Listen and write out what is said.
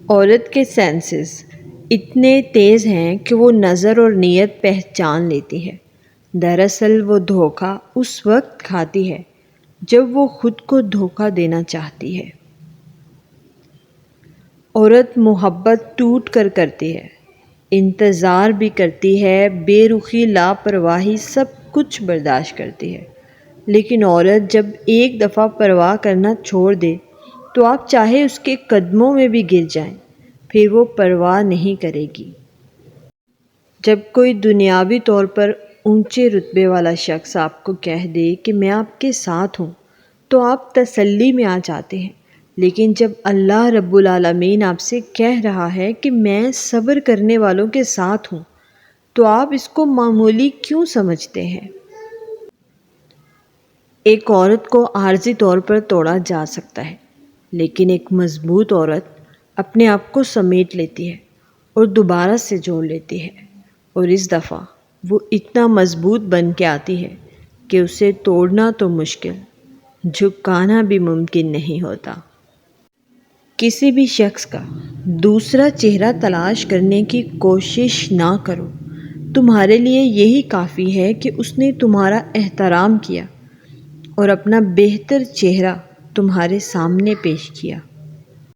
عورت کے سینسز اتنے تیز ہیں کہ وہ نظر اور نیت پہچان لیتی ہے۔ دراصل وہ دھوکہ اس وقت کھاتی ہے جب وہ خود کو دھوکہ دینا چاہتی ہے۔ عورت محبت ٹوٹ کر کرتی ہے، انتظار بھی کرتی ہے، بے رخی، لاپرواہی، سب کچھ برداشت کرتی ہے۔ لیکن عورت جب ایک دفعہ پرواہ کرنا چھوڑ دے تو آپ چاہے اس کے قدموں میں بھی گر جائیں، پھر وہ پرواہ نہیں کرے گی۔ جب کوئی دنیاوی طور پر اونچے رتبے والا شخص آپ کو کہہ دے کہ میں آپ کے ساتھ ہوں تو آپ تسلی میں آ جاتے ہیں، لیکن جب اللہ رب العالمین آپ سے کہہ رہا ہے کہ میں صبر کرنے والوں کے ساتھ ہوں تو آپ اس کو معمولی کیوں سمجھتے ہیں؟ ایک عورت کو عارضی طور پر توڑا جا سکتا ہے، لیکن ایک مضبوط عورت اپنے آپ کو سمیٹ لیتی ہے اور دوبارہ سے جوڑ لیتی ہے، اور اس دفعہ وہ اتنا مضبوط بن کے آتی ہے کہ اسے توڑنا تو مشکل، جھکانا بھی ممکن نہیں ہوتا۔ کسی بھی شخص کا دوسرا چہرہ تلاش کرنے کی کوشش نہ کرو، تمہارے لیے یہی کافی ہے کہ اس نے تمہارا احترام کیا اور اپنا بہتر چہرہ تمہارے سامنے پیش کیا۔